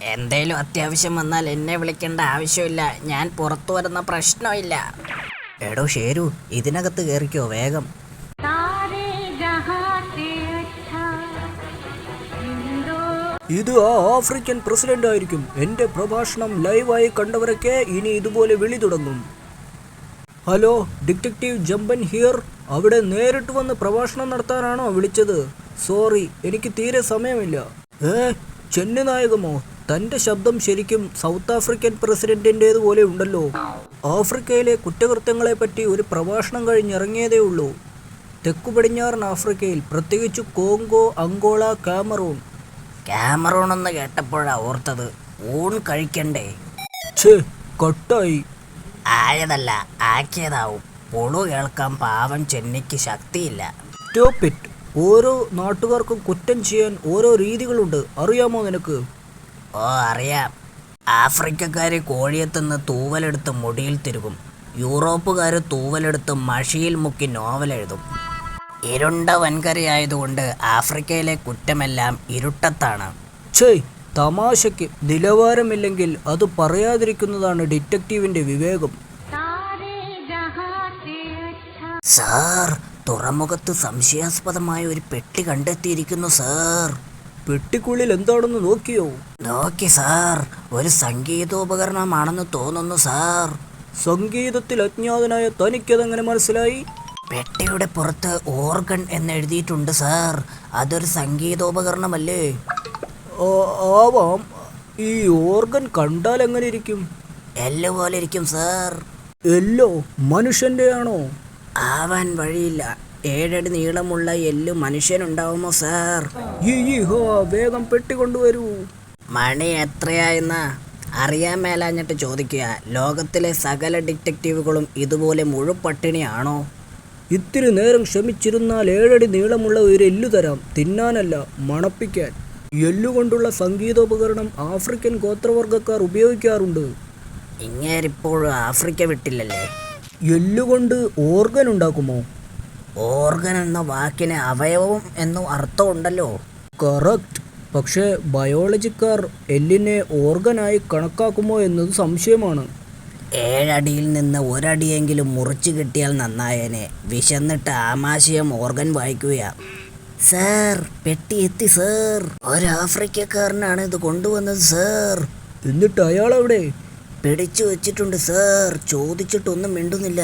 എന്തേലും അത്യാവശ്യം വന്നാൽ എന്നെ വിളിക്കേണ്ട ആവശ്യമില്ല. ഞാൻ പുറത്തു വരുന്ന പ്രശ്നമില്ല. എടോ ഷേരു, ഇതിനകത്ത് കയറിക്കോ വേഗം. ഇത് ആ ആഫ്രിക്കൻ പ്രസിഡന്റ് ആയിരിക്കും. എന്റെ പ്രഭാഷണം ലൈവായി കണ്ടവരൊക്കെ ഇനി ഇതുപോലെ വിളി തുടങ്ങും. Hello, detective Jamban here. അവിടെ നേരിട്ട് വന്ന് പ്രഭാഷണം നടത്താനാണോ വിളിച്ചത്? സോറി, എനിക്ക് തീരെ സമയമില്ല. ചെന്നി നായകമോ? തൻ്റെ ശബ്ദം ശരിക്കും സൗത്ത് ആഫ്രിക്കൻ പ്രസിഡന്റിൻ്റേതുപോലെ ഉണ്ടല്ലോ. ആഫ്രിക്കയിലെ കുറ്റകൃത്യങ്ങളെപ്പറ്റി ഒരു പ്രഭാഷണം കഴിഞ്ഞിറങ്ങിയതേ ഉള്ളൂ. തെക്കു പടിഞ്ഞാറൻ ആഫ്രിക്കയിൽ, പ്രത്യേകിച്ച് കോങ്കോ, അങ്കോള, കാമറൂൺ എന്ന് കേട്ടപ്പോഴാ ഓർത്തത്. ഊൺ കഴിക്കണ്ടേ? കട്ടായി. ആയതല്ല, ആക്കിയതാവും. പൊളു കേൾക്കാൻ പാവം ചെന്നിക്ക് ശക്തിയില്ല. Stop it. ഓരോ നാട്ടുകാർക്കും കുറ്റം ചെയ്യാൻ ഓരോ രീതികളുണ്ട്, അറിയാമോ നിനക്ക്? ഓ അറിയാം. ആഫ്രിക്കക്കാർ കോഴിയെത്തുന്ന തൂവലെടുത്ത് മുടിയിൽ തിരുകും. യൂറോപ്പുകാർ തൂവലെടുത്ത് മഷിയിൽ മുക്കി നോവലെഴുതും. ഇരുണ്ട വൻകരയായതുകൊണ്ട് ആഫ്രിക്കയിലെ കുറ്റമെല്ലാം ഇരുട്ടത്താണ്. തമാശയ്ക്ക് നിലവാരമില്ലെങ്കിൽ അത് പറയാതിരിക്കുന്നതാണ് ഡിറ്റക്റ്റീവിന്റെ വിവേകം. സാർ, തുറമുഖത്ത് സംശയാസ്പദമായ ഒരു പെട്ടി കണ്ടെത്തിയിരിക്കുന്നു സാർ. പെട്ടിക്കുള്ളിൽ എന്താണെന്ന് നോക്കിയോ? നോക്കി സാർ. ഒരു സംഗീതോപകരണമാണെന്ന് തോന്നുന്നു സാർ. സംഗീതത്തിൽ അജ്ഞാതനായ തനിക്കതെങ്ങനെ മനസ്സിലായി? പെട്ടിയുടെ പുറത്ത് ഓർഗൻ എന്നെഴുതിയിട്ടുണ്ട് സാർ. അതൊരു സംഗീതോപകരണമല്ലേ? ആവാം. ഈ ഓർഗൻ കണ്ടാൽ എങ്ങനെ ഇരിക്കും? എല്ല് പോലെ ഇരിക്കും സാർ. എല്ലോ മനുഷ്യന്റെ ആണോ? ആവാൻ വഴിയില്ല. 7 അടി നീളമുള്ള എല്ല് മനുഷ്യനുണ്ടാവുമോ സാർ? വേഗം പെട്ടി കൊണ്ടുവരൂ. മണി എത്രയായെന്നാ അറിയാൻ മേലാഞ്ഞിട്ട് ചോദിക്കുക. ലോകത്തിലെ സകല ഡിറ്റക്റ്റീവുകളും ഇതുപോലെ മുഴുപട്ടിണിയാണോ? ഇത്തിരി നേരം ക്ഷമിച്ചിരുന്നാൽ 7 അടി നീളമുള്ള ഒരു എല്ലു തരാം. തിന്നാനല്ല, മണപ്പിക്കാൻ. എല്ലുകൊണ്ടുള്ള സംഗീതോപകരണം ആഫ്രിക്കൻ ഗോത്രവർഗക്കാർ ഉപയോഗിക്കാറുണ്ട്. ഇങ്ങേരിപ്പോഴും ആഫ്രിക്ക വിട്ടില്ലല്ലേ? എല്ലുകൊണ്ട് ഓർഗൻ ഉണ്ടാക്കുമോ? ഓർഗൻ എന്ന വാക്കിന് അവയവം എന്നും അർത്ഥമുണ്ടല്ലോ. കറക്റ്റ്. പക്ഷേ ബയോളജിക്കാർ എല്ലിനെ ഓർഗനായി കണക്കാക്കുമോ എന്നത് സംശയമാണ്. 7 അടിയിൽ നിന്ന് 1 അടിയെങ്കിലും മുറിച്ചു കിട്ടിയാൽ നന്നായേനെ. വിശന്നിട്ട് ആമാശയം ഓർഗൻ വായിക്കുകയാ. സാർ, പെട്ടി എത്തി സാർ. ഒരു ആഫ്രിക്കക്കാരനാണ് ഇത് കൊണ്ടുവന്നത് സാർ. എന്നിട്ട് അയാളെവിടെ? പിടിച്ചു വച്ചിട്ടുണ്ട് സാർ. ചോദിച്ചിട്ടൊന്നും മിണ്ടുന്നില്ല.